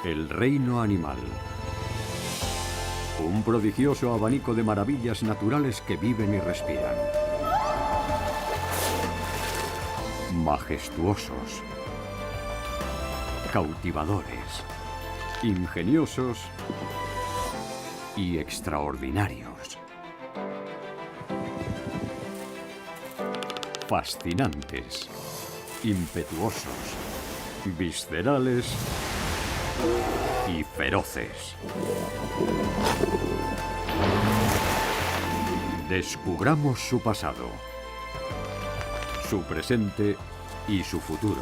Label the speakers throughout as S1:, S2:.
S1: El reino animal. Un prodigioso abanico de maravillas naturales que viven y respiran. Majestuosos, cautivadores, ingeniosos y extraordinarios. Fascinantes, impetuosos, viscerales y feroces. Descubramos su pasado, su presente y su futuro.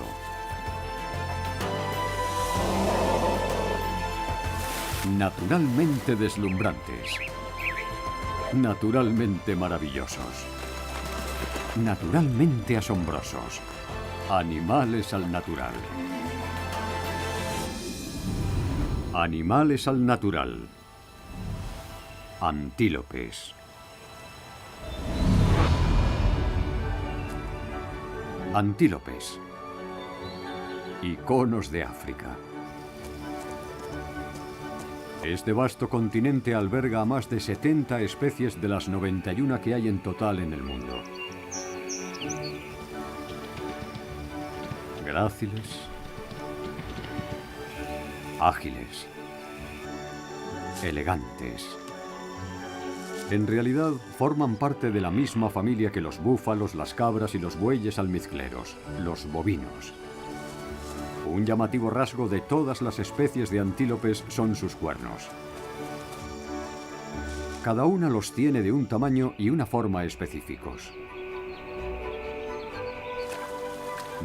S1: Naturalmente deslumbrantes, naturalmente maravillosos, naturalmente asombrosos, animales al natural. Animales al natural. Antílopes. Antílopes. Iconos de África. Este vasto continente alberga a más de 70 especies de las 91 que hay en total en el mundo. Gráciles, ágiles, elegantes. En realidad, forman parte de la misma familia que los búfalos, las cabras y los bueyes almizcleros, los bovinos. Un llamativo rasgo de todas las especies de antílopes son sus cuernos. Cada una los tiene de un tamaño y una forma específicos.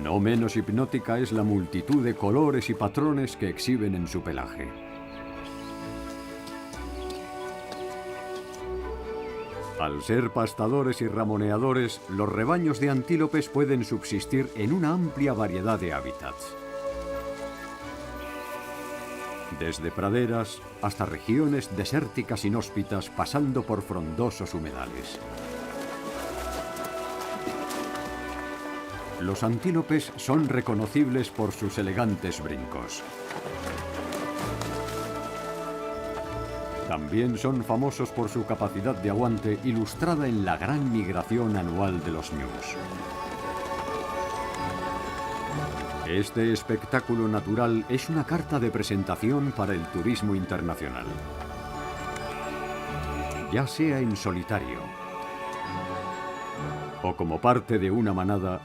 S1: No menos hipnótica es la multitud de colores y patrones que exhiben en su pelaje. Al ser pastadores y ramoneadores, los rebaños de antílopes pueden subsistir en una amplia variedad de hábitats. Desde praderas hasta regiones desérticas inhóspitas, pasando por frondosos humedales. Los antílopes son reconocibles por sus elegantes brincos. También son famosos por su capacidad de aguante ilustrada en la gran migración anual de los ñus. Este espectáculo natural es una carta de presentación para el turismo internacional. Ya sea en solitario o como parte de una manada,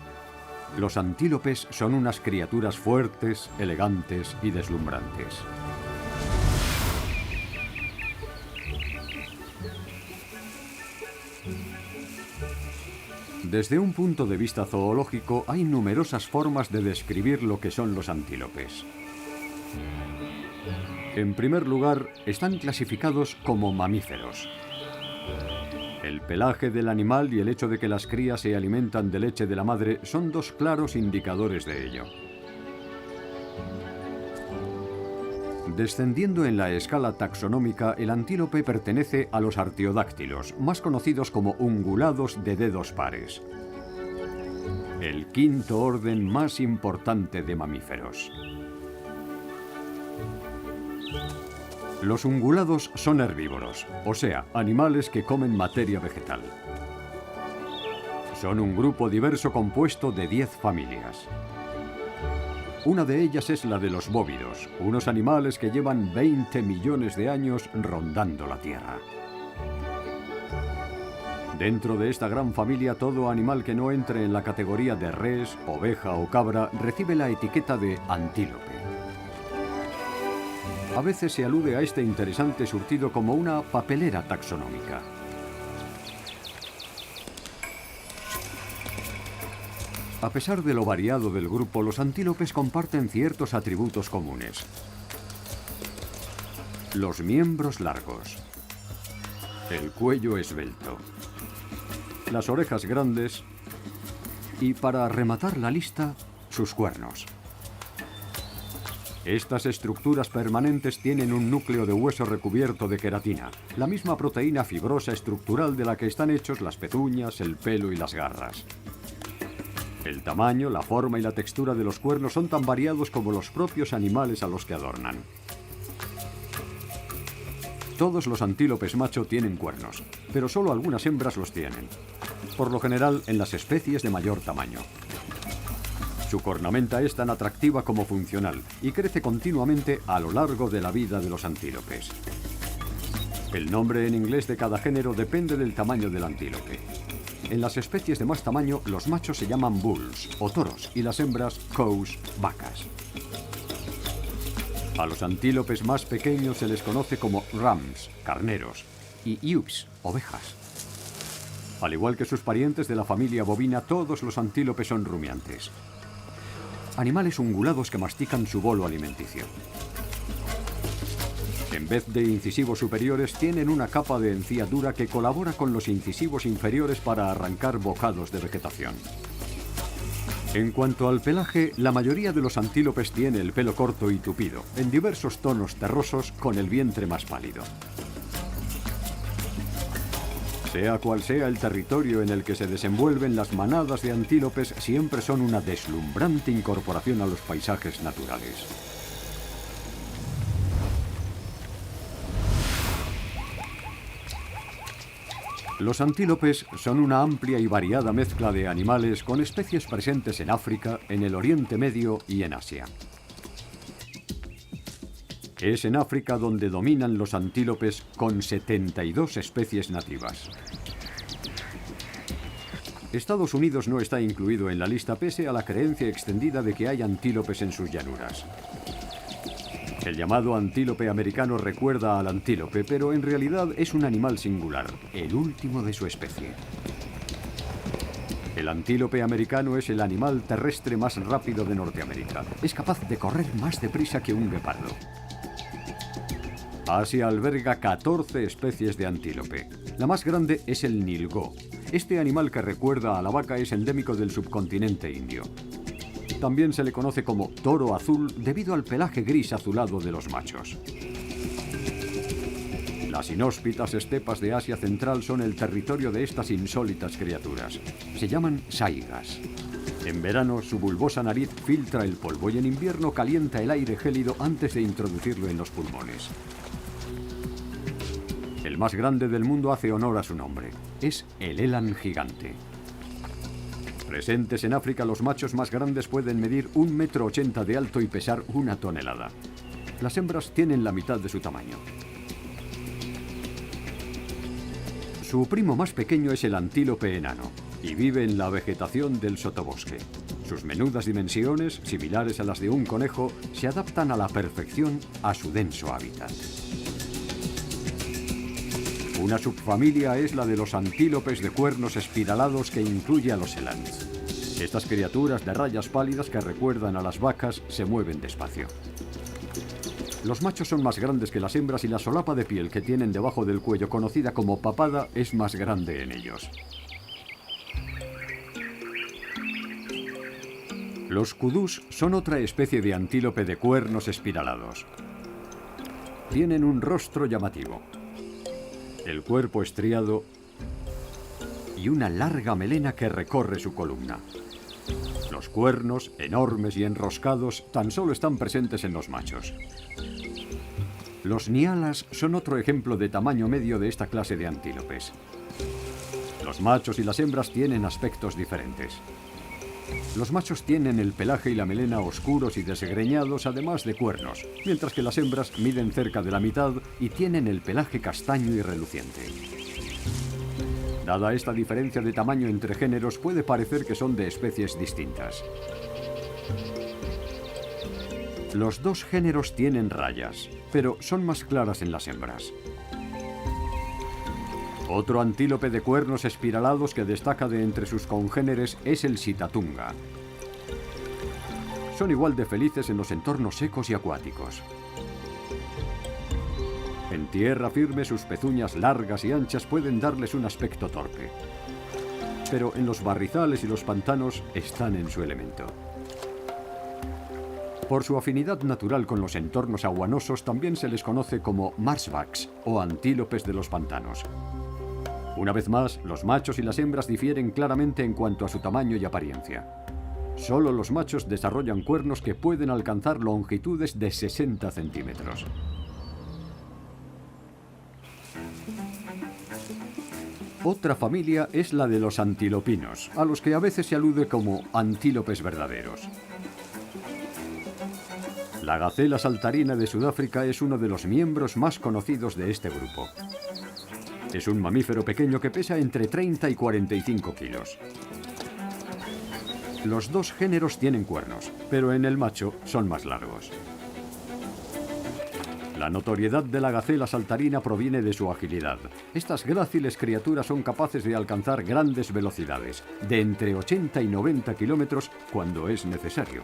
S1: los antílopes son unas criaturas fuertes, elegantes y deslumbrantes. Desde un punto de vista zoológico, hay numerosas formas de describir lo que son los antílopes. En primer lugar, están clasificados como mamíferos. El pelaje del animal y el hecho de que las crías se alimentan de leche de la madre son dos claros indicadores de ello. Descendiendo en la escala taxonómica, el antílope pertenece a los artiodáctilos, más conocidos como ungulados de dedos pares. El quinto orden más importante de mamíferos. Los ungulados son herbívoros, o sea, animales que comen materia vegetal. Son un grupo diverso compuesto de 10 familias. Una de ellas es la de los bóvidos, unos animales que llevan 20 millones de años rondando la Tierra. Dentro de esta gran familia, todo animal que no entre en la categoría de res, oveja o cabra recibe la etiqueta de antílope. A veces se alude a este interesante surtido como una papelera taxonómica. A pesar de lo variado del grupo, los antílopes comparten ciertos atributos comunes. Los miembros largos, el cuello esbelto, las orejas grandes y, para rematar la lista, sus cuernos. Estas estructuras permanentes tienen un núcleo de hueso recubierto de queratina, la misma proteína fibrosa estructural de la que están hechos las pezuñas, el pelo y las garras. El tamaño, la forma y la textura de los cuernos son tan variados como los propios animales a los que adornan. Todos los antílopes macho tienen cuernos, pero solo algunas hembras los tienen, por lo general en las especies de mayor tamaño. Su cornamenta es tan atractiva como funcional y crece continuamente a lo largo de la vida de los antílopes. El nombre en inglés de cada género depende del tamaño del antílope. En las especies de más tamaño, los machos se llaman bulls o toros y las hembras cows, vacas. A los antílopes más pequeños se les conoce como rams, carneros, y ewes, ovejas. Al igual que sus parientes de la familia bovina, todos los antílopes son rumiantes. Animales ungulados que mastican su bolo alimenticio. En vez de incisivos superiores, tienen una capa de encía dura que colabora con los incisivos inferiores para arrancar bocados de vegetación. En cuanto al pelaje, la mayoría de los antílopes tiene el pelo corto y tupido, en diversos tonos terrosos con el vientre más pálido. Sea cual sea el territorio en el que se desenvuelven, las manadas de antílopes siempre son una deslumbrante incorporación a los paisajes naturales. Los antílopes son una amplia y variada mezcla de animales con especies presentes en África, en el Oriente Medio y en Asia. Es en África donde dominan los antílopes con 72 especies nativas. Estados Unidos no está incluido en la lista pese a la creencia extendida de que hay antílopes en sus llanuras. El llamado antílope americano recuerda al antílope, pero en realidad es un animal singular, el último de su especie. El antílope americano es el animal terrestre más rápido de Norteamérica. Es capaz de correr más deprisa que un guepardo. Asia alberga 14 especies de antílope. La más grande es el nilgó. Este animal que recuerda a la vaca es endémico del subcontinente indio. También se le conoce como toro azul debido al pelaje gris azulado de los machos. Las inhóspitas estepas de Asia Central son el territorio de estas insólitas criaturas. Se llaman saigas. En verano, su bulbosa nariz filtra el polvo y en invierno calienta el aire gélido antes de introducirlo en los pulmones. El más grande del mundo hace honor a su nombre. Es el eland gigante. Presentes en África, los machos más grandes pueden medir 1,80 m de alto y pesar 1 tonelada. Las hembras tienen la mitad de su tamaño. Su primo más pequeño es el antílope enano y vive en la vegetación del sotobosque. Sus menudas dimensiones, similares a las de un conejo, se adaptan a la perfección a su denso hábitat. Una subfamilia es la de los antílopes de cuernos espiralados que incluye a los elands. Estas criaturas de rayas pálidas que recuerdan a las vacas se mueven despacio. Los machos son más grandes que las hembras y la solapa de piel que tienen debajo del cuello, conocida como papada, es más grande en ellos. Los kudús son otra especie de antílope de cuernos espiralados. Tienen un rostro llamativo, el cuerpo estriado y una larga melena que recorre su columna. Los cuernos, enormes y enroscados, tan solo están presentes en los machos. Los nialas son otro ejemplo de tamaño medio de esta clase de antílopes. Los machos y las hembras tienen aspectos diferentes. Los machos tienen el pelaje y la melena oscuros y desgreñados, además de cuernos, mientras que las hembras miden cerca de la mitad y tienen el pelaje castaño y reluciente. Dada esta diferencia de tamaño entre géneros, puede parecer que son de especies distintas. Los dos géneros tienen rayas, pero son más claras en las hembras. Otro antílope de cuernos espiralados que destaca de entre sus congéneres es el sitatunga. Son igual de felices en los entornos secos y acuáticos. En tierra firme, sus pezuñas largas y anchas pueden darles un aspecto torpe. Pero en los barrizales y los pantanos están en su elemento. Por su afinidad natural con los entornos aguanosos, también se les conoce como marshbacks o antílopes de los pantanos. Una vez más, los machos y las hembras difieren claramente en cuanto a su tamaño y apariencia. Solo los machos desarrollan cuernos que pueden alcanzar longitudes de 60 centímetros. Otra familia es la de los antilopinos, a los que a veces se alude como antílopes verdaderos. La gacela saltarina de Sudáfrica es uno de los miembros más conocidos de este grupo. Es un mamífero pequeño que pesa entre 30 y 45 kilos. Los dos géneros tienen cuernos, pero en el macho son más largos. La notoriedad de la gacela saltarina proviene de su agilidad. Estas gráciles criaturas son capaces de alcanzar grandes velocidades, de entre 80 y 90 kilómetros cuando es necesario.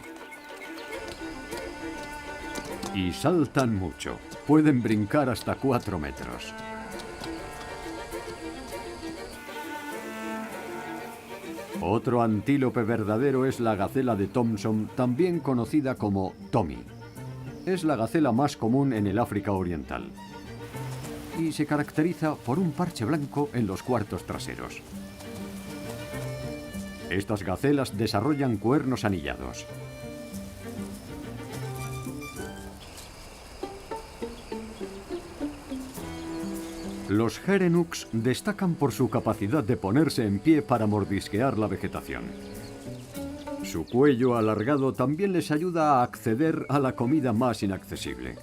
S1: Y saltan mucho. Pueden brincar hasta 4 metros. Otro antílope verdadero es la gacela de Thomson, también conocida como Tommy. Es la gacela más común en el África Oriental y se caracteriza por un parche blanco en los cuartos traseros. Estas gacelas desarrollan cuernos anillados. Los gerenux destacan por su capacidad de ponerse en pie para mordisquear la vegetación. Su cuello alargado también les ayuda a acceder a la comida más inaccesible.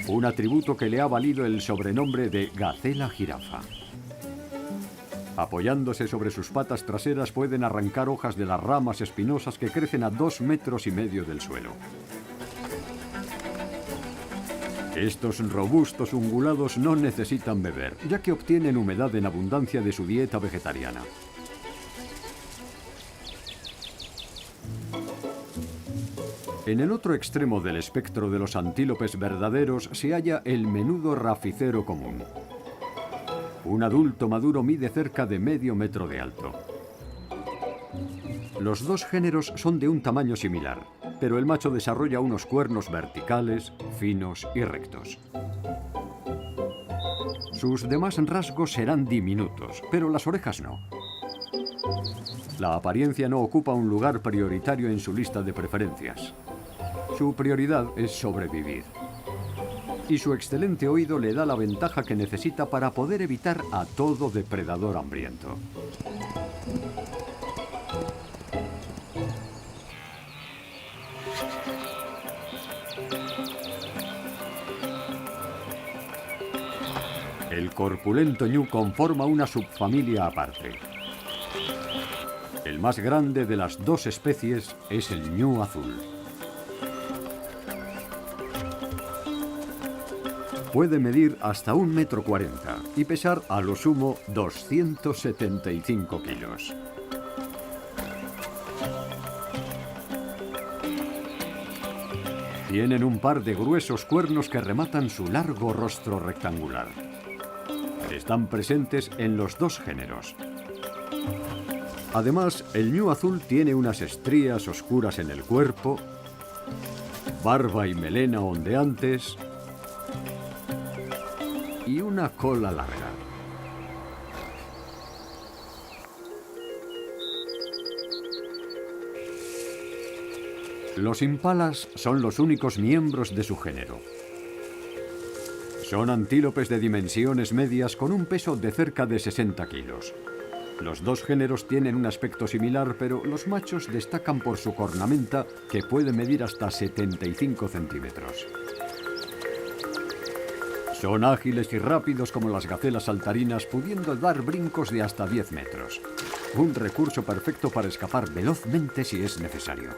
S1: Un atributo que le ha valido el sobrenombre de gacela jirafa. Apoyándose sobre sus patas traseras pueden arrancar hojas de las ramas espinosas que crecen a 2,5 metros del suelo. Estos robustos ungulados no necesitan beber, ya que obtienen humedad en abundancia de su dieta vegetariana. En el otro extremo del espectro de los antílopes verdaderos se halla el menudo raficero común. Un adulto maduro mide cerca de medio metro de alto. Los dos géneros son de un tamaño similar, pero el macho desarrolla unos cuernos verticales, finos y rectos. Sus demás rasgos serán diminutos, pero las orejas no. La apariencia no ocupa un lugar prioritario en su lista de preferencias. Su prioridad es sobrevivir. Y su excelente oído le da la ventaja que necesita para poder evitar a todo depredador hambriento. El corpulento ñu conforma una subfamilia aparte. El más grande de las dos especies es el ñu azul. Puede medir hasta 1,40 metros y pesar a lo sumo 275 kilos. Tienen un par de gruesos cuernos que rematan su largo rostro rectangular. Están presentes en los dos géneros. Además, el ñu azul tiene unas estrías oscuras en el cuerpo, barba y melena ondeantes y una cola larga. Los impalas son los únicos miembros de su género. Son antílopes de dimensiones medias con un peso de cerca de 60 kilos. Los dos géneros tienen un aspecto similar, pero los machos destacan por su cornamenta, que puede medir hasta 75 centímetros. Son ágiles y rápidos como las gacelas saltarinas, pudiendo dar brincos de hasta 10 metros. Un recurso perfecto para escapar velozmente si es necesario.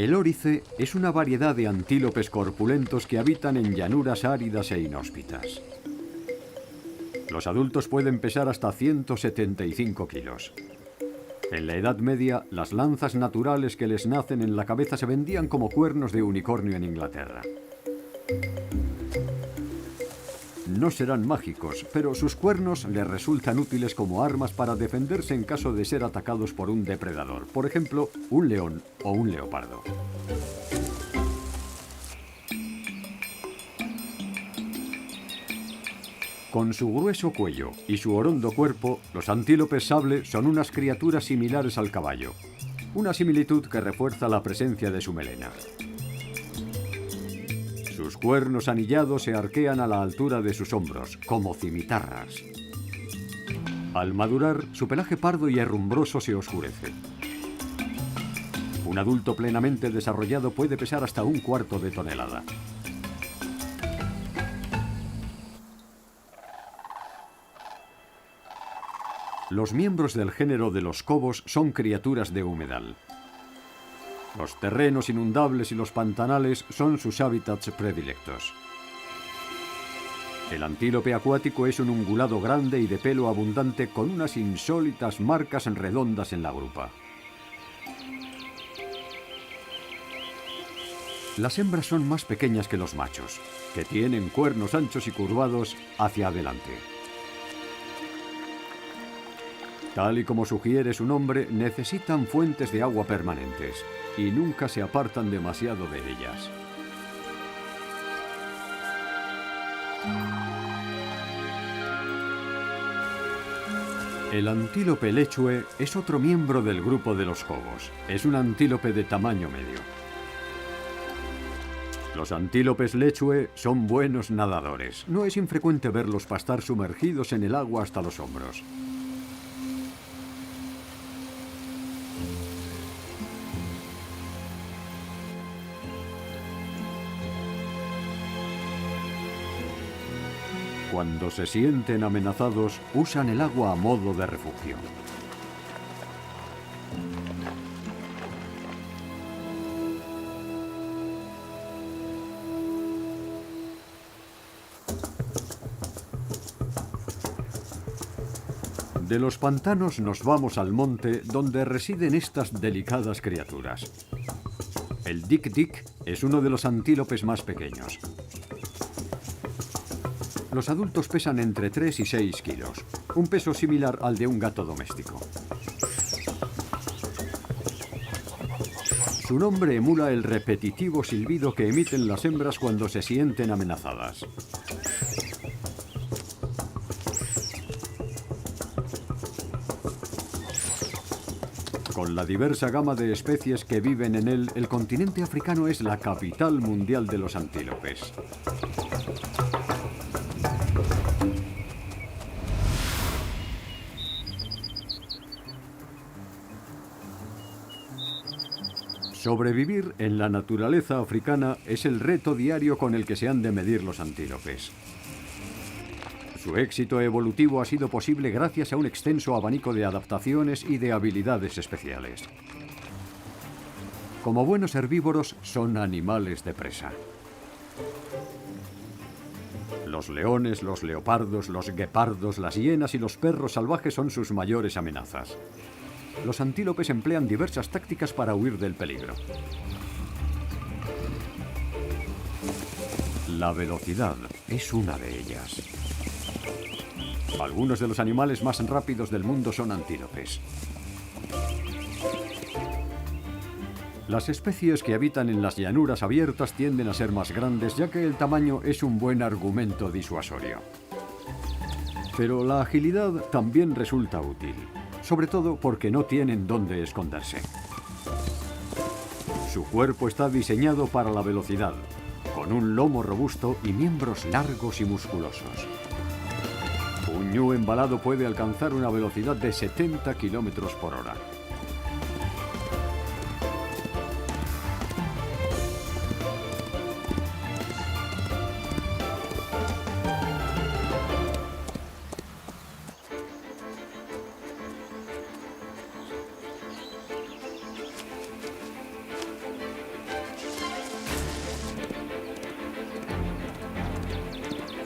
S1: El órice es una variedad de antílopes corpulentos que habitan en llanuras áridas e inhóspitas. Los adultos pueden pesar hasta 175 kilos. En la Edad Media, las lanzas naturales que les nacen en la cabeza se vendían como cuernos de unicornio en Inglaterra. No serán mágicos, pero sus cuernos les resultan útiles como armas para defenderse en caso de ser atacados por un depredador, por ejemplo, un león o un leopardo. Con su grueso cuello y su orondo cuerpo, los antílopes sable son unas criaturas similares al caballo, una similitud que refuerza la presencia de su melena. Sus cuernos anillados se arquean a la altura de sus hombros, como cimitarras. Al madurar, su pelaje pardo y herrumbroso se oscurece. Un adulto plenamente desarrollado puede pesar hasta 1/4 de tonelada. Los miembros del género de los cobos son criaturas de humedal. Los terrenos inundables y los pantanales son sus hábitats predilectos. El antílope acuático es un ungulado grande y de pelo abundante con unas insólitas marcas redondas en la grupa. Las hembras son más pequeñas que los machos, que tienen cuernos anchos y curvados hacia adelante. Tal y como sugiere su nombre, necesitan fuentes de agua permanentes y nunca se apartan demasiado de ellas. El antílope lechue es otro miembro del grupo de los cobos. Es un antílope de tamaño medio. Los antílopes lechue son buenos nadadores. No es infrecuente verlos pastar sumergidos en el agua hasta los hombros. Cuando se sienten amenazados, usan el agua a modo de refugio. De los pantanos nos vamos al monte, donde residen estas delicadas criaturas. El dik-dik es uno de los antílopes más pequeños. Los adultos pesan entre 3 y 6 kilos, un peso similar al de un gato doméstico. Su nombre emula el repetitivo silbido que emiten las hembras cuando se sienten amenazadas. Con la diversa gama de especies que viven en él, el continente africano es la capital mundial de los antílopes. Sobrevivir en la naturaleza africana es el reto diario con el que se han de medir los antílopes. Su éxito evolutivo ha sido posible gracias a un extenso abanico de adaptaciones y de habilidades especiales. Como buenos herbívoros, son animales de presa. Los leones, los leopardos, los guepardos, las hienas y los perros salvajes son sus mayores amenazas. Los antílopes emplean diversas tácticas para huir del peligro. La velocidad es una de ellas. Algunos de los animales más rápidos del mundo son antílopes. Las especies que habitan en las llanuras abiertas tienden a ser más grandes, ya que el tamaño es un buen argumento disuasorio. Pero la agilidad también resulta útil, sobre todo porque no tienen dónde esconderse. Su cuerpo está diseñado para la velocidad, con un lomo robusto y miembros largos y musculosos. Un ñu embalado puede alcanzar una velocidad de 70 kilómetros por hora.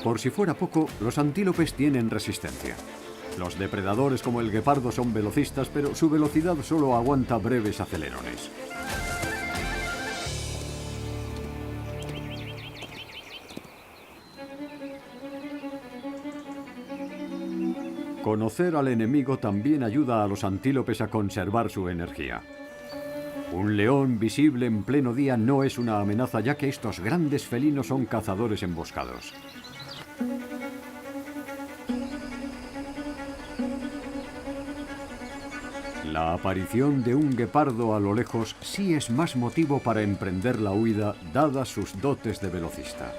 S1: Por si fuera poco, los antílopes tienen resistencia. Los depredadores como el guepardo son velocistas, pero su velocidad solo aguanta breves acelerones. Conocer al enemigo también ayuda a los antílopes a conservar su energía. Un león visible en pleno día no es una amenaza, ya que estos grandes felinos son cazadores emboscados. La aparición de un guepardo a lo lejos sí es más motivo para emprender la huida, dadas sus dotes de velocista.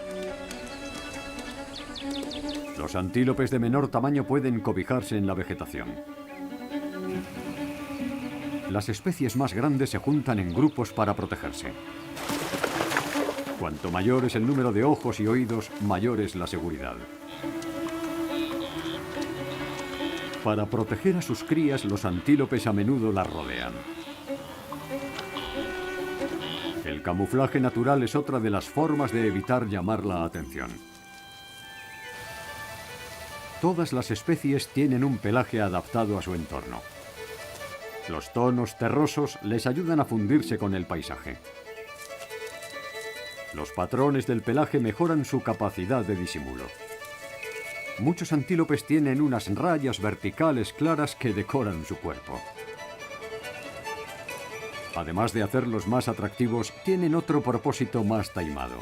S1: Los antílopes de menor tamaño pueden cobijarse en la vegetación. Las especies más grandes se juntan en grupos para protegerse. Cuanto mayor es el número de ojos y oídos, mayor es la seguridad. Para proteger a sus crías, los antílopes a menudo las rodean. El camuflaje natural es otra de las formas de evitar llamar la atención. Todas las especies tienen un pelaje adaptado a su entorno. Los tonos terrosos les ayudan a fundirse con el paisaje. Los patrones del pelaje mejoran su capacidad de disimulo. Muchos antílopes tienen unas rayas verticales claras que decoran su cuerpo. Además de hacerlos más atractivos, tienen otro propósito más taimado.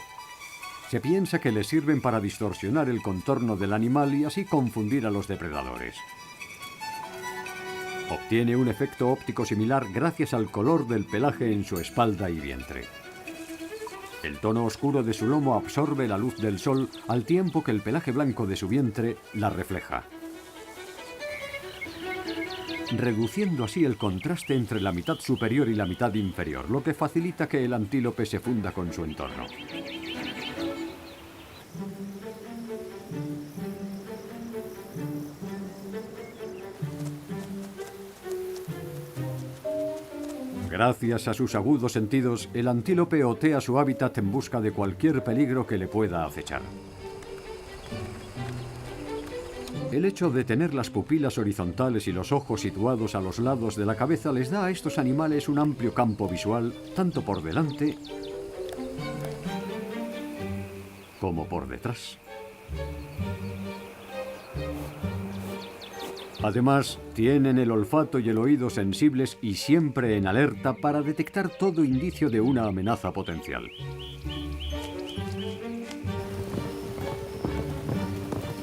S1: Se piensa que les sirven para distorsionar el contorno del animal y así confundir a los depredadores. Obtiene un efecto óptico similar gracias al color del pelaje en su espalda y vientre. El tono oscuro de su lomo absorbe la luz del sol, al tiempo que el pelaje blanco de su vientre la refleja, reduciendo así el contraste entre la mitad superior y la mitad inferior, lo que facilita que el antílope se funda con su entorno. Gracias a sus agudos sentidos, el antílope otea su hábitat en busca de cualquier peligro que le pueda acechar. El hecho de tener las pupilas horizontales y los ojos situados a los lados de la cabeza les da a estos animales un amplio campo visual, tanto por delante como por detrás. Además, tienen el olfato y el oído sensibles y siempre en alerta para detectar todo indicio de una amenaza potencial.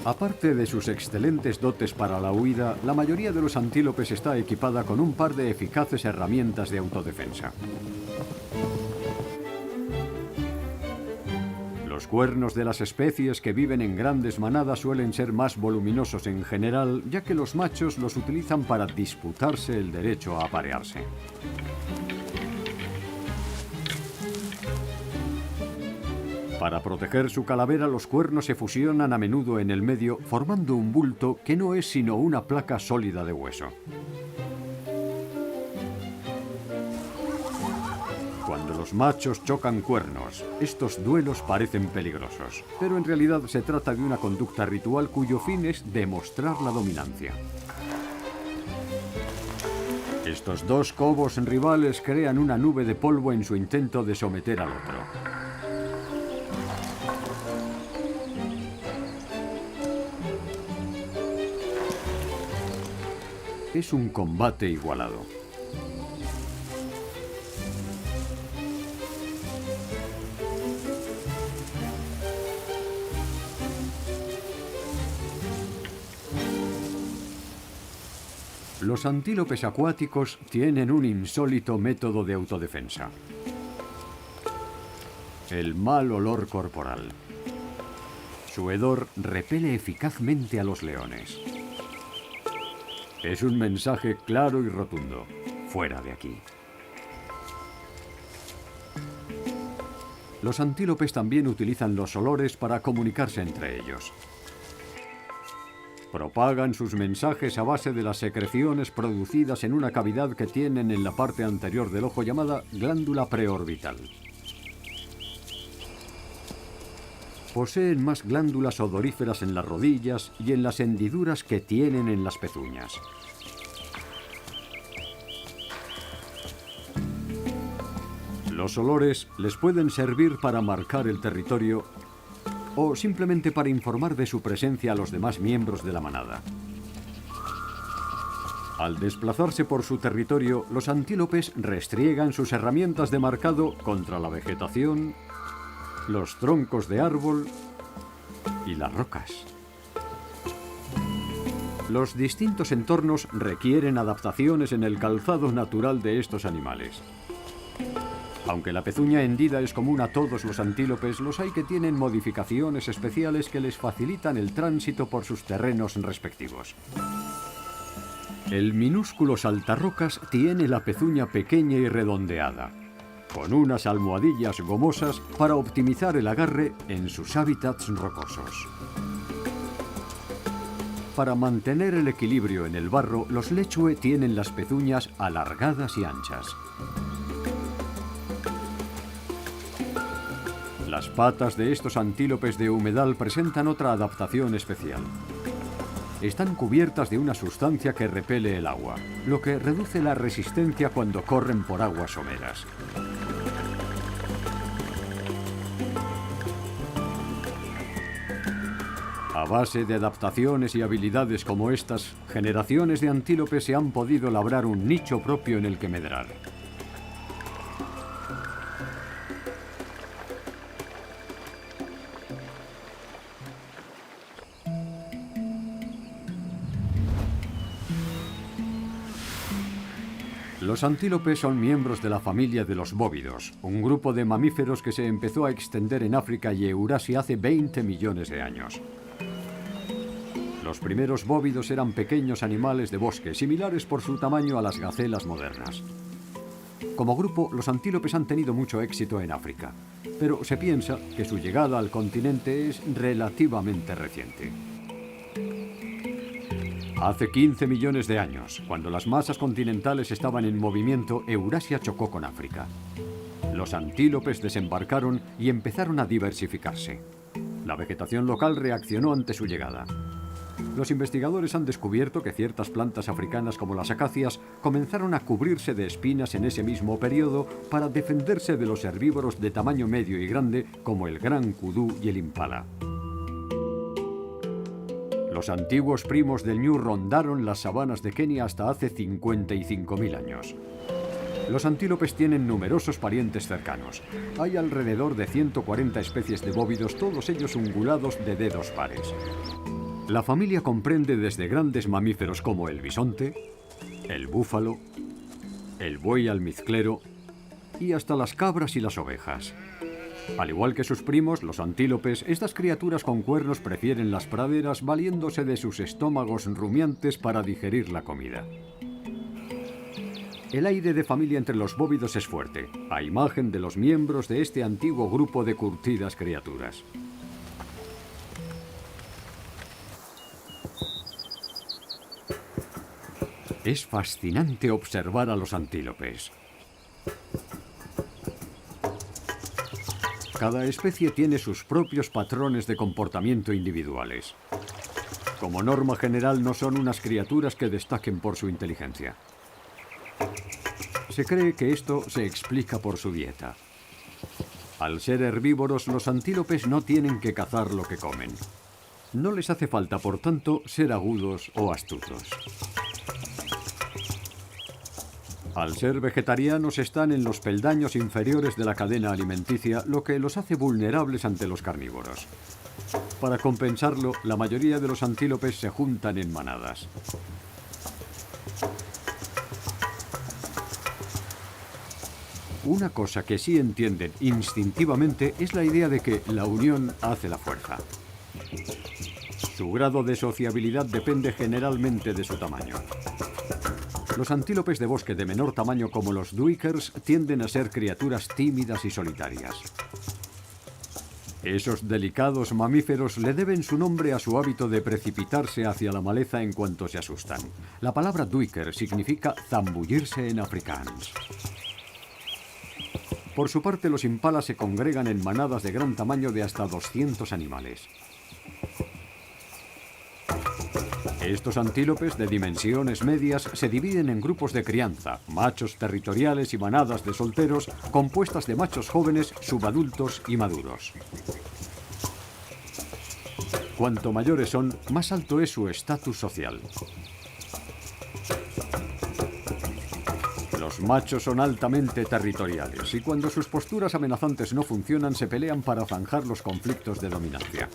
S1: Aparte de sus excelentes dotes para la huida, la mayoría de los antílopes está equipada con un par de eficaces herramientas de autodefensa. Los cuernos de las especies que viven en grandes manadas suelen ser más voluminosos en general, ya que los machos los utilizan para disputarse el derecho a aparearse. Para proteger su calavera, los cuernos se fusionan a menudo en el medio, formando un bulto que no es sino una placa sólida de hueso. Cuando los machos chocan cuernos, estos duelos parecen peligrosos, pero en realidad se trata de una conducta ritual cuyo fin es demostrar la dominancia. Estos dos cobos rivales crean una nube de polvo en su intento de someter al otro. Es un combate igualado. Los antílopes acuáticos tienen un insólito método de autodefensa: el mal olor corporal. Su hedor repele eficazmente a los leones. Es un mensaje claro y rotundo: fuera de aquí. Los antílopes también utilizan los olores para comunicarse entre ellos. Propagan sus mensajes a base de las secreciones producidas en una cavidad que tienen en la parte anterior del ojo llamada glándula preorbital. Poseen más glándulas odoríferas en las rodillas y en las hendiduras que tienen en las pezuñas. Los olores les pueden servir para marcar el territorio o simplemente para informar de su presencia a los demás miembros de la manada. Al desplazarse por su territorio, los antílopes restriegan sus herramientas de marcado contra la vegetación, los troncos de árbol y las rocas. Los distintos entornos requieren adaptaciones en el calzado natural de estos animales. Aunque la pezuña hendida es común a todos los antílopes, los hay que tienen modificaciones especiales que les facilitan el tránsito por sus terrenos respectivos. El minúsculo saltarrocas tiene la pezuña pequeña y redondeada, con unas almohadillas gomosas para optimizar el agarre en sus hábitats rocosos. Para mantener el equilibrio en el barro, los lechue tienen las pezuñas alargadas y anchas. Las patas de estos antílopes de humedal presentan otra adaptación especial. Están cubiertas de una sustancia que repele el agua, lo que reduce la resistencia cuando corren por aguas someras. A base de adaptaciones y habilidades como estas, generaciones de antílopes se han podido labrar un nicho propio en el que medrar. Los antílopes son miembros de la familia de los bóvidos, un grupo de mamíferos que se empezó a extender en África y Eurasia hace 20 millones de años. Los primeros bóvidos eran pequeños animales de bosque, similares por su tamaño a las gacelas modernas. Como grupo, los antílopes han tenido mucho éxito en África, pero se piensa que su llegada al continente es relativamente reciente. Hace 15 millones de años, cuando las masas continentales estaban en movimiento, Eurasia chocó con África. Los antílopes desembarcaron y empezaron a diversificarse. La vegetación local reaccionó ante su llegada. Los investigadores han descubierto que ciertas plantas africanas como las acacias comenzaron a cubrirse de espinas en ese mismo periodo para defenderse de los herbívoros de tamaño medio y grande como el gran kudú y el impala. Los antiguos primos del ñu rondaron las sabanas de Kenia hasta hace 55.000 años. Los antílopes tienen numerosos parientes cercanos. Hay alrededor de 140 especies de bóvidos, todos ellos ungulados de dedos pares. La familia comprende desde grandes mamíferos como el bisonte, el búfalo, el buey almizclero y hasta las cabras y las ovejas. Al igual que sus primos, los antílopes, estas criaturas con cuernos prefieren las praderas valiéndose de sus estómagos rumiantes para digerir la comida. El aire de familia entre los bóvidos es fuerte, a imagen de los miembros de este antiguo grupo de curtidas criaturas. Es fascinante observar a los antílopes. Cada especie tiene sus propios patrones de comportamiento individuales. Como norma general, no son unas criaturas que destaquen por su inteligencia. Se cree que esto se explica por su dieta. Al ser herbívoros, los antílopes no tienen que cazar lo que comen. No les hace falta, por tanto, ser agudos o astutos. Al ser vegetarianos están en los peldaños inferiores de la cadena alimenticia, lo que los hace vulnerables ante los carnívoros. Para compensarlo, la mayoría de los antílopes se juntan en manadas. Una cosa que sí entienden instintivamente es la idea de que la unión hace la fuerza. Su grado de sociabilidad depende generalmente de su tamaño. Los antílopes de bosque de menor tamaño como los duikers tienden a ser criaturas tímidas y solitarias. Esos delicados mamíferos le deben su nombre a su hábito de precipitarse hacia la maleza en cuanto se asustan. La palabra duiker significa zambullirse en afrikaans. Por su parte, los impalas se congregan en manadas de gran tamaño de hasta 200 animales. Estos antílopes de dimensiones medias se dividen en grupos de crianza, machos territoriales y manadas de solteros, compuestas de machos jóvenes, subadultos y maduros. Cuanto mayores son, más alto es su estatus social. Los machos son altamente territoriales y cuando sus posturas amenazantes no funcionan, se pelean para zanjar los conflictos de dominancia.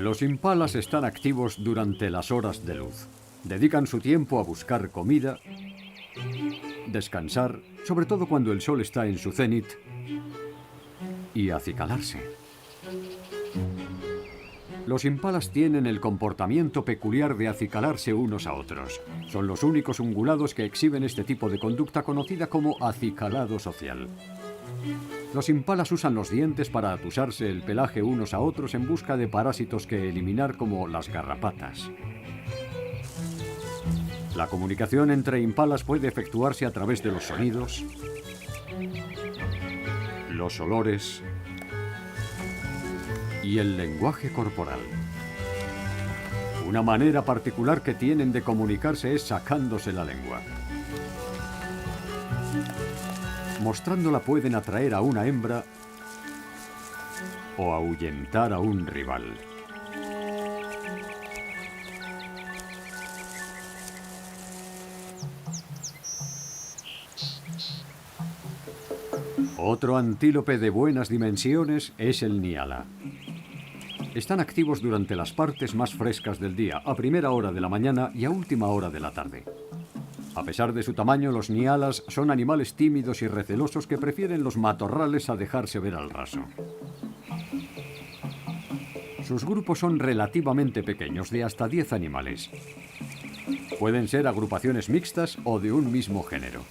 S1: Los impalas están activos durante las horas de luz. Dedican su tiempo a buscar comida, descansar, sobre todo cuando el sol está en su cenit, y acicalarse. Los impalas tienen el comportamiento peculiar de acicalarse unos a otros. Son los únicos ungulados que exhiben este tipo de conducta conocida como acicalado social. Los impalas usan los dientes para atusarse el pelaje unos a otros en busca de parásitos que eliminar, como las garrapatas. La comunicación entre impalas puede efectuarse a través de los sonidos, los olores y el lenguaje corporal. Una manera particular que tienen de comunicarse es sacándose la lengua. Mostrándola pueden atraer a una hembra o ahuyentar a un rival. Otro antílope de buenas dimensiones es el niala. Están activos durante las partes más frescas del día, a primera hora de la mañana y a última hora de la tarde. A pesar de su tamaño, los nialas son animales tímidos y recelosos que prefieren los matorrales a dejarse ver al raso. Sus grupos son relativamente pequeños, de hasta 10 animales. Pueden ser agrupaciones mixtas o de un mismo género.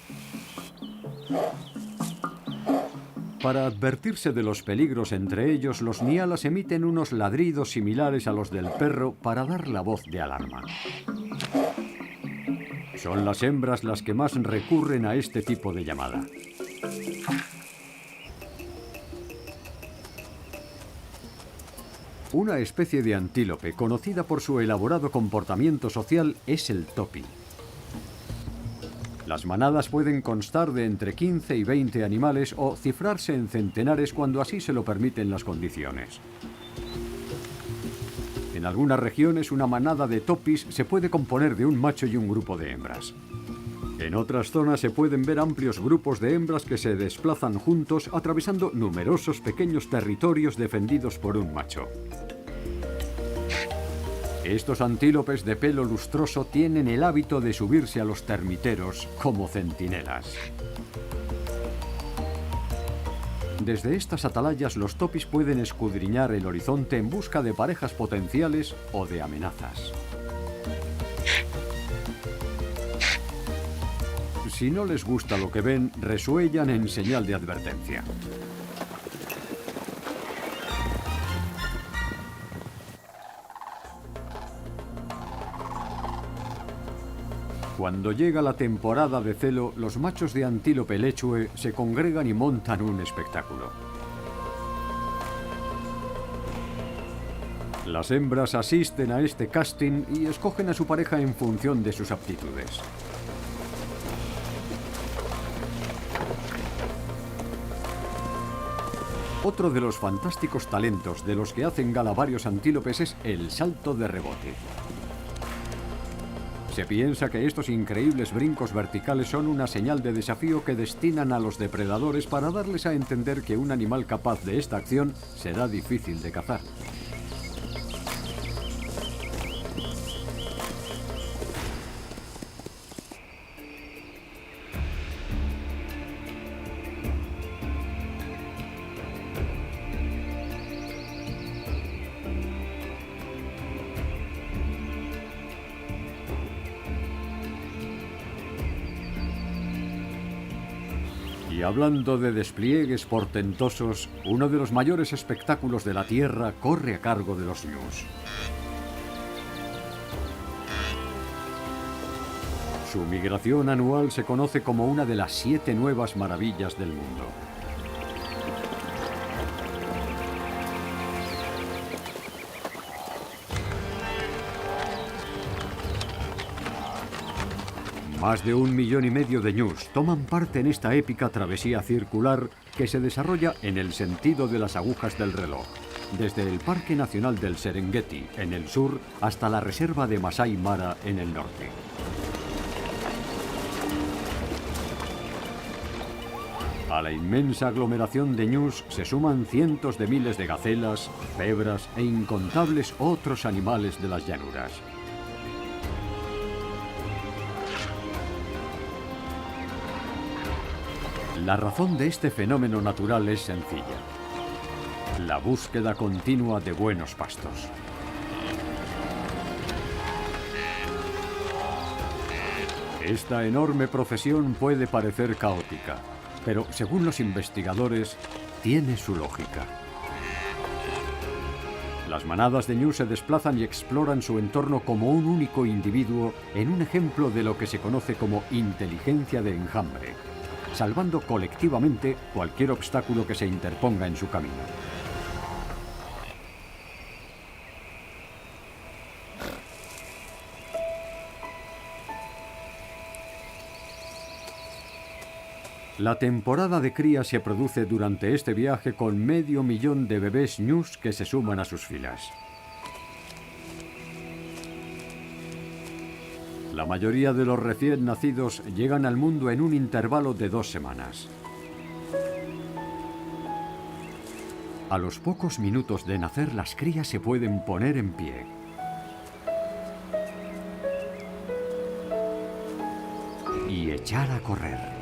S1: Para advertirse de los peligros entre ellos, los nialas emiten unos ladridos similares a los del perro para dar la voz de alarma. Son las hembras las que más recurren a este tipo de llamada. Una especie de antílope conocida por su elaborado comportamiento social es el topi. Las manadas pueden constar de entre 15 y 20 animales o cifrarse en centenares cuando así se lo permiten las condiciones. En algunas regiones, una manada de topis se puede componer de un macho y un grupo de hembras. En otras zonas se pueden ver amplios grupos de hembras que se desplazan juntos, atravesando numerosos pequeños territorios defendidos por un macho. Estos antílopes de pelo lustroso tienen el hábito de subirse a los termiteros como centinelas. Desde estas atalayas, los topis pueden escudriñar el horizonte en busca de parejas potenciales o de amenazas. Si no les gusta lo que ven, resuellan en señal de advertencia. Cuando llega la temporada de celo, los machos de antílope lechue se congregan y montan un espectáculo. Las hembras asisten a este casting y escogen a su pareja en función de sus aptitudes. Otro de los fantásticos talentos de los que hacen gala varios antílopes es el salto de rebote. Se piensa que estos increíbles brincos verticales son una señal de desafío que destinan a los depredadores para darles a entender que un animal capaz de esta acción será difícil de cazar. Y hablando de despliegues portentosos, uno de los mayores espectáculos de la Tierra corre a cargo de los ñus. Su migración anual se conoce como una de las 7 nuevas maravillas del mundo. Más de 1,5 millones de ñus toman parte en esta épica travesía circular que se desarrolla en el sentido de las agujas del reloj, desde el Parque Nacional del Serengeti en el sur hasta la reserva de Masai Mara en el norte. A la inmensa aglomeración de ñus se suman cientos de miles de gacelas, cebras e incontables otros animales de las llanuras. La razón de este fenómeno natural es sencilla: la búsqueda continua de buenos pastos. Esta enorme procesión puede parecer caótica, pero según los investigadores, tiene su lógica. Las manadas de ñus se desplazan y exploran su entorno como un único individuo en un ejemplo de lo que se conoce como inteligencia de enjambre, salvando colectivamente cualquier obstáculo que se interponga en su camino. La temporada de cría se produce durante este viaje con 500.000 de bebés ñus que se suman a sus filas. La mayoría de los recién nacidos llegan al mundo en un intervalo de 2 semanas. A los pocos minutos de nacer, las crías se pueden poner en pie. Y echar a correr.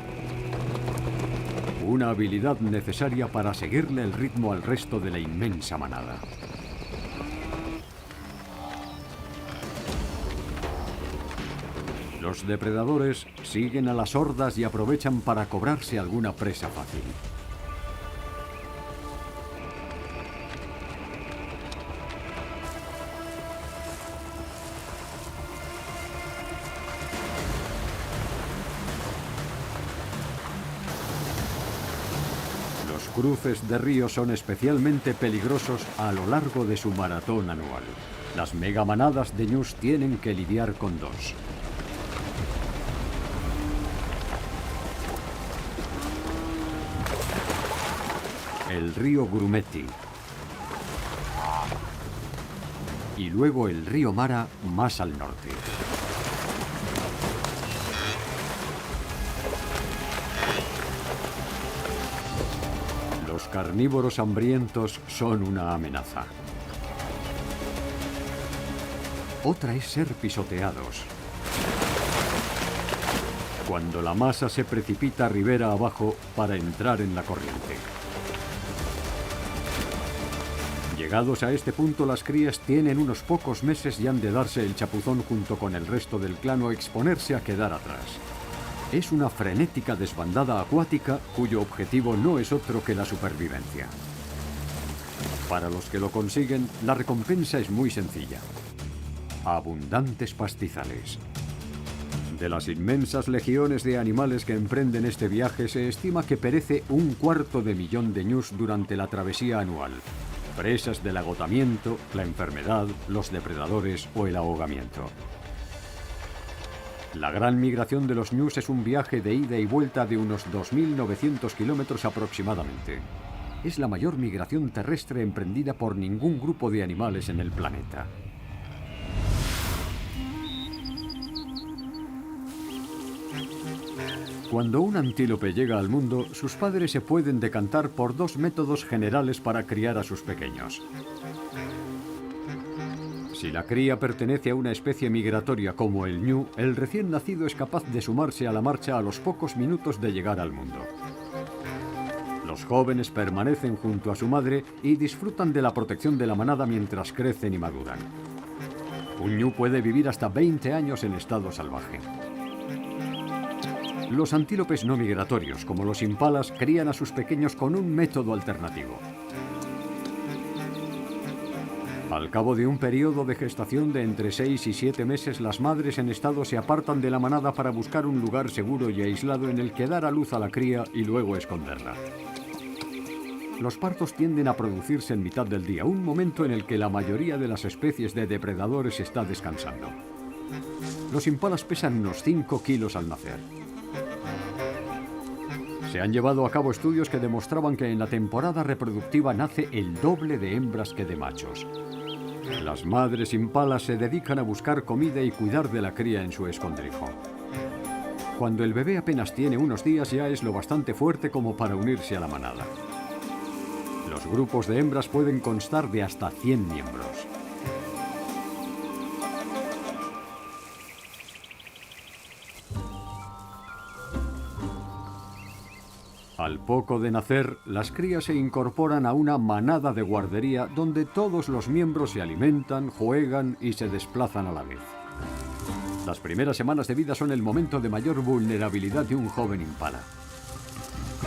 S1: Una habilidad necesaria para seguirle el ritmo al resto de la inmensa manada. Los depredadores siguen a las hordas y aprovechan para cobrarse alguna presa fácil. Los cruces de ríos son especialmente peligrosos a lo largo de su maratón anual. Las megamanadas de ñus tienen que lidiar con 2. El río Grumeti y luego el río Mara más al norte. Los carnívoros hambrientos son una amenaza. Otra es ser pisoteados. Cuando la masa se precipita ribera abajo para entrar en la corriente. Llegados a este punto, las crías tienen unos pocos meses y han de darse el chapuzón junto con el resto del clan o exponerse a quedar atrás. Es una frenética desbandada acuática cuyo objetivo no es otro que la supervivencia. Para los que lo consiguen, la recompensa es muy sencilla: abundantes pastizales. De las inmensas legiones de animales que emprenden este viaje, se estima que perece 250.000 de ñus durante la travesía anual, presas del agotamiento, la enfermedad, los depredadores o el ahogamiento. La gran migración de los ñus es un viaje de ida y vuelta de unos 2.900 kilómetros aproximadamente. Es la mayor migración terrestre emprendida por ningún grupo de animales en el planeta. Cuando un antílope llega al mundo, sus padres se pueden decantar por 2 métodos generales para criar a sus pequeños. Si la cría pertenece a una especie migratoria como el ñu, el recién nacido es capaz de sumarse a la marcha a los pocos minutos de llegar al mundo. Los jóvenes permanecen junto a su madre y disfrutan de la protección de la manada mientras crecen y maduran. Un ñu puede vivir hasta 20 años en estado salvaje. Los antílopes no migratorios, como los impalas, crían a sus pequeños con un método alternativo. Al cabo de un periodo de gestación de entre 6 y 7 meses, las madres en estado se apartan de la manada para buscar un lugar seguro y aislado en el que dar a luz a la cría y luego esconderla. Los partos tienden a producirse en mitad del día, un momento en el que la mayoría de las especies de depredadores está descansando. Los impalas pesan unos 5 kilos al nacer. Se han llevado a cabo estudios que demostraban que en la temporada reproductiva nace el doble de hembras que de machos. Las madres impalas se dedican a buscar comida y cuidar de la cría en su escondrijo. Cuando el bebé apenas tiene unos días ya es lo bastante fuerte como para unirse a la manada. Los grupos de hembras pueden constar de hasta 100 miembros. Al poco de nacer, las crías se incorporan a una manada de guardería donde todos los miembros se alimentan, juegan y se desplazan a la vez. Las primeras semanas de vida son el momento de mayor vulnerabilidad de un joven impala.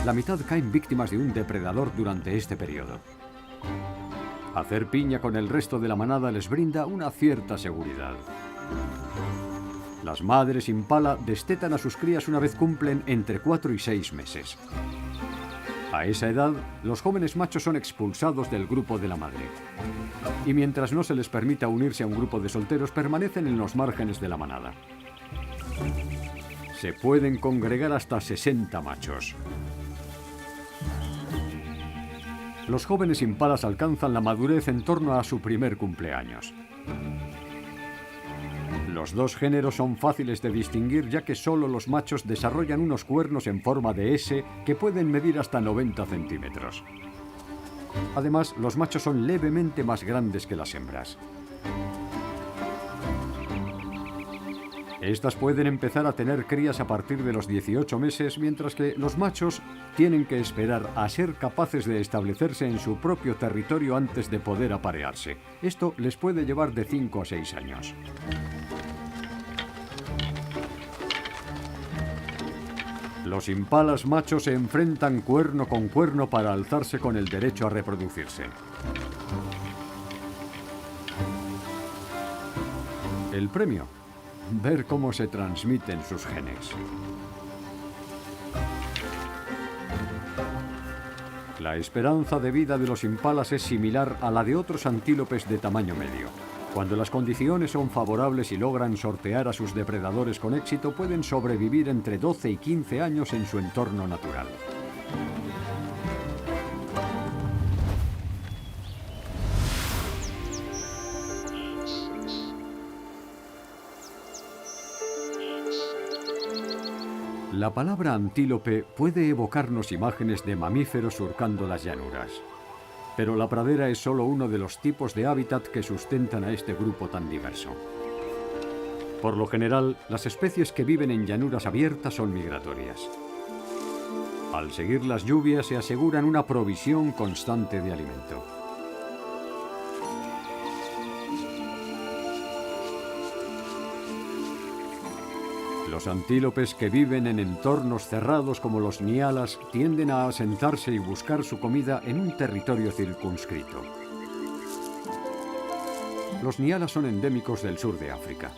S1: La mitad caen víctimas de un depredador durante este periodo. Hacer piña con el resto de la manada les brinda una cierta seguridad. Las madres impala destetan a sus crías una vez cumplen entre 4 y 6 meses. A esa edad, los jóvenes machos son expulsados del grupo de la madre. Y mientras no se les permita unirse a un grupo de solteros, permanecen en los márgenes de la manada. Se pueden congregar hasta 60 machos. Los jóvenes impalas alcanzan la madurez en torno a su primer cumpleaños. Los dos géneros son fáciles de distinguir ya que solo los machos desarrollan unos cuernos en forma de S que pueden medir hasta 90 centímetros. Además, los machos son levemente más grandes que las hembras. Estas pueden empezar a tener crías a partir de los 18 meses, mientras que los machos tienen que esperar a ser capaces de establecerse en su propio territorio antes de poder aparearse. Esto les puede llevar de 5 a 6 años. Los impalas machos se enfrentan cuerno con cuerno para alzarse con el derecho a reproducirse. El premio: ver cómo se transmiten sus genes. La esperanza de vida de los impalas es similar a la de otros antílopes de tamaño medio. Cuando las condiciones son favorables y logran sortear a sus depredadores con éxito, pueden sobrevivir entre 12 y 15 años en su entorno natural. La palabra antílope puede evocarnos imágenes de mamíferos surcando las llanuras. Pero la pradera es solo uno de los tipos de hábitat que sustentan a este grupo tan diverso. Por lo general, las especies que viven en llanuras abiertas son migratorias. Al seguir las lluvias se aseguran una provisión constante de alimento. Los antílopes que viven en entornos cerrados como los nialas tienden a asentarse y buscar su comida en un territorio circunscrito. Los nialas son endémicos del sur de África.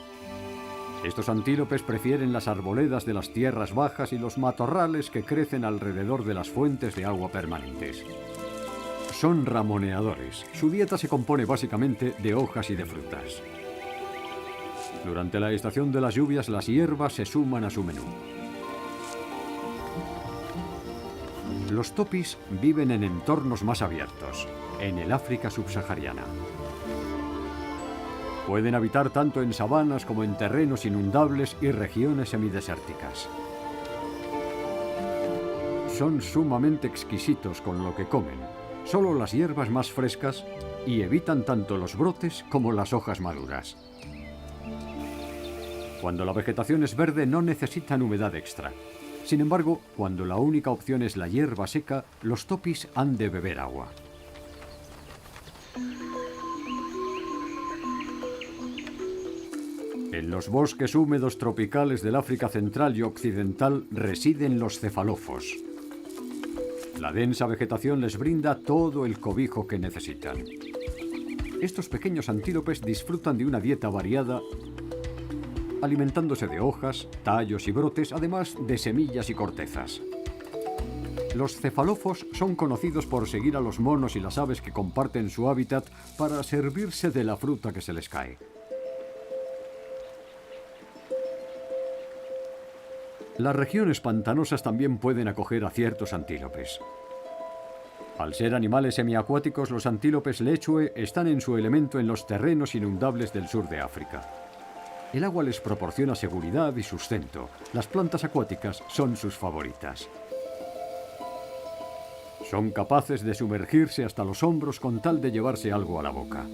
S1: Estos antílopes prefieren las arboledas de las tierras bajas y los matorrales que crecen alrededor de las fuentes de agua permanentes. Son ramoneadores. Su dieta se compone básicamente de hojas y de frutas. Durante la estación de las lluvias, las hierbas se suman a su menú. Los topis viven en entornos más abiertos, en el África subsahariana. Pueden habitar tanto en sabanas como en terrenos inundables y regiones semidesérticas. Son sumamente exquisitos con lo que comen, solo las hierbas más frescas, y evitan tanto los brotes como las hojas maduras. Cuando la vegetación es verde no necesitan humedad extra. Sin embargo, cuando la única opción es la hierba seca, los topis han de beber agua. En los bosques húmedos tropicales del África central y occidental residen los cefalófos. La densa vegetación les brinda todo el cobijo que necesitan. Estos pequeños antílopes disfrutan de una dieta variada, alimentándose de hojas, tallos y brotes, además de semillas y cortezas. Los cefalófos son conocidos por seguir a los monos y las aves que comparten su hábitat para servirse de la fruta que se les cae. Las regiones pantanosas también pueden acoger a ciertos antílopes. Al ser animales semiacuáticos, los antílopes lechue están en su elemento en los terrenos inundables del sur de África. El agua les proporciona seguridad y sustento. Las plantas acuáticas son sus favoritas. Son capaces de sumergirse hasta los hombros con tal de llevarse algo a la boca.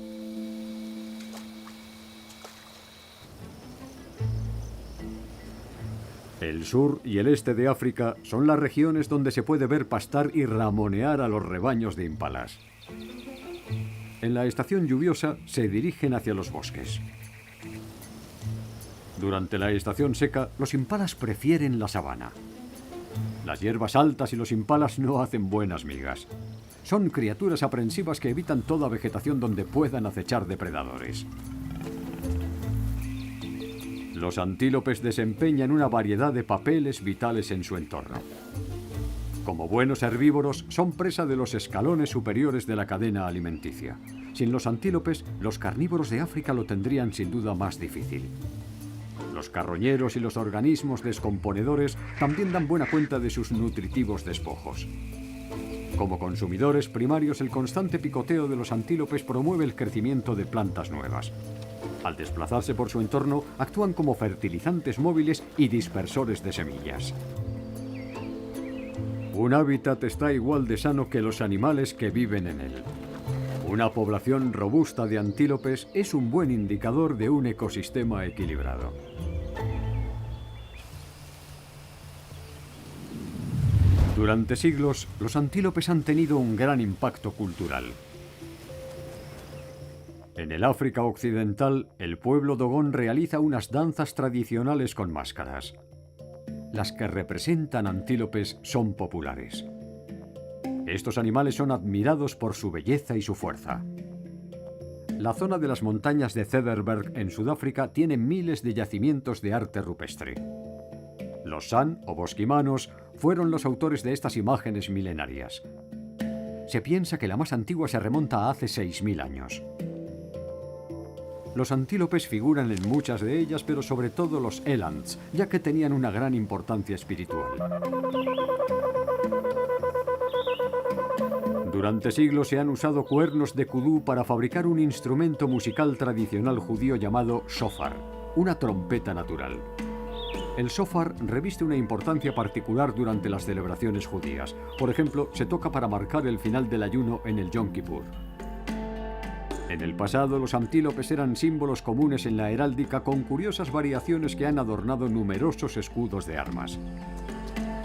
S1: El sur y el este de África son las regiones donde se puede ver pastar y ramonear a los rebaños de impalas. En la estación lluviosa se dirigen hacia los bosques. Durante la estación seca, los impalas prefieren la sabana. Las hierbas altas y los impalas no hacen buenas migas. Son criaturas aprensivas que evitan toda vegetación donde puedan acechar depredadores. Los antílopes desempeñan una variedad de papeles vitales en su entorno. Como buenos herbívoros, son presa de los escalones superiores de la cadena alimenticia. Sin los antílopes, los carnívoros de África lo tendrían sin duda más difícil. Los carroñeros y los organismos descomponedores también dan buena cuenta de sus nutritivos despojos. Como consumidores primarios, el constante picoteo de los antílopes promueve el crecimiento de plantas nuevas. Al desplazarse por su entorno, actúan como fertilizantes móviles y dispersores de semillas. Un hábitat está igual de sano que los animales que viven en él. Una población robusta de antílopes es un buen indicador de un ecosistema equilibrado. Durante siglos, los antílopes han tenido un gran impacto cultural. En el África occidental, el pueblo dogón realiza unas danzas tradicionales con máscaras. Las que representan antílopes son populares. Estos animales son admirados por su belleza y su fuerza. La zona de las montañas de Cederberg en Sudáfrica tiene miles de yacimientos de arte rupestre. Los San o bosquimanos fueron los autores de estas imágenes milenarias. Se piensa que la más antigua se remonta a hace 6.000 años. Los antílopes figuran en muchas de ellas, pero sobre todo los elands, ya que tenían una gran importancia espiritual. Durante siglos se han usado cuernos de kudú para fabricar un instrumento musical tradicional judío llamado shofar, una trompeta natural. El shofar reviste una importancia particular durante las celebraciones judías. Por ejemplo, se toca para marcar el final del ayuno en el Yom Kippur. En el pasado, los antílopes eran símbolos comunes en la heráldica con curiosas variaciones que han adornado numerosos escudos de armas.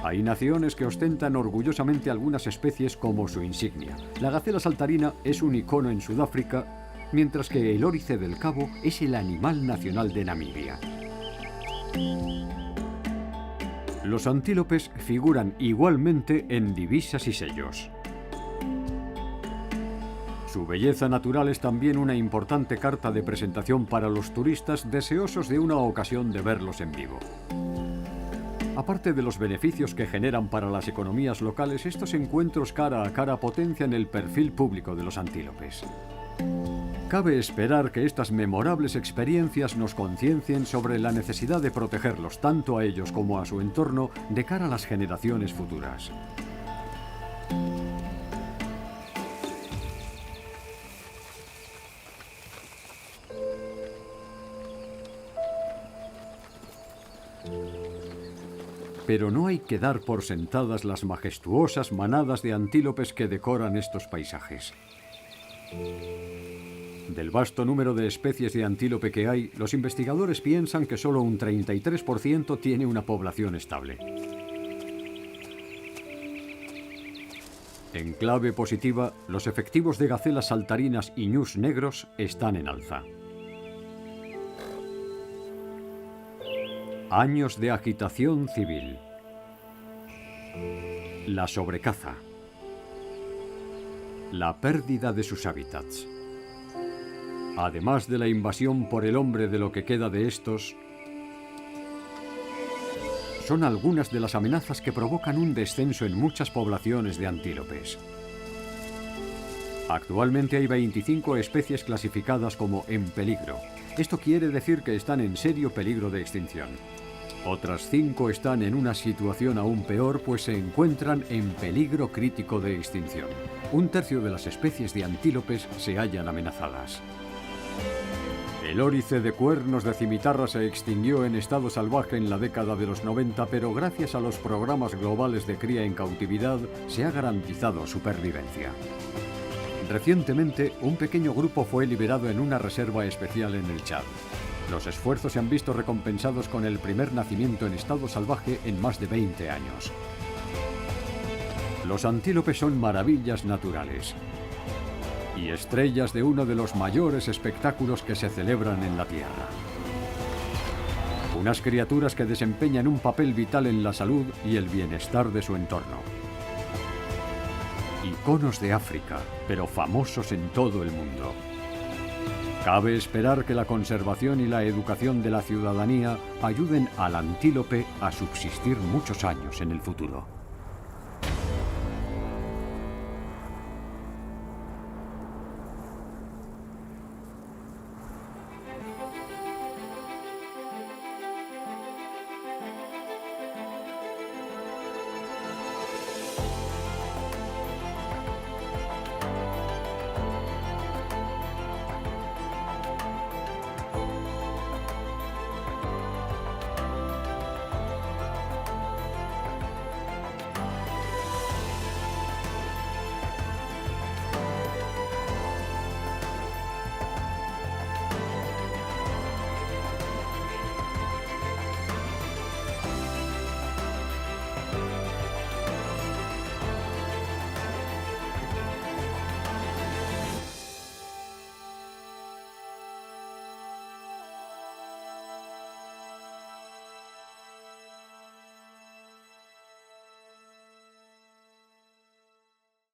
S1: Hay naciones que ostentan orgullosamente algunas especies como su insignia. La gacela saltarina es un icono en Sudáfrica, mientras que el órice del Cabo es el animal nacional de Namibia. Los antílopes figuran igualmente en divisas y sellos. Su belleza natural es también una importante carta de presentación para los turistas deseosos de una ocasión de verlos en vivo. Aparte de los beneficios que generan para las economías locales, estos encuentros cara a cara potencian el perfil público de los antílopes. Cabe esperar que estas memorables experiencias nos conciencien sobre la necesidad de protegerlos tanto a ellos como a su entorno de cara a las generaciones futuras. Pero no hay que dar por sentadas las majestuosas manadas de antílopes que decoran estos paisajes. Del vasto número de especies de antílope que hay, los investigadores piensan que solo un 33% tiene una población estable. En clave positiva, los efectivos de gacelas saltarinas y ñus negros están en alza. Años de agitación civil. La sobrecaza. La pérdida de sus hábitats. Además de la invasión por el hombre de lo que queda de estos, son algunas de las amenazas que provocan un descenso en muchas poblaciones de antílopes. Actualmente hay 25 especies clasificadas como en peligro. Esto quiere decir que están en serio peligro de extinción. Otras 5 están en una situación aún peor, pues se encuentran en peligro crítico de extinción. Un tercio de las especies de antílopes se hallan amenazadas. El órice de cuernos de cimitarra se extinguió en estado salvaje en la década de los 90, pero gracias a los programas globales de cría en cautividad se ha garantizado su supervivencia. Recientemente, un pequeño grupo fue liberado en una reserva especial en el Chad. Los esfuerzos se han visto recompensados con el primer nacimiento en estado salvaje en más de 20 años. Los antílopes son maravillas naturales y estrellas de uno de los mayores espectáculos que se celebran en la Tierra. Unas criaturas que desempeñan un papel vital en la salud y el bienestar de su entorno. Iconos de África, pero famosos en todo el mundo. Cabe esperar que la conservación y la educación de la ciudadanía ayuden al antílope a subsistir muchos años en el futuro.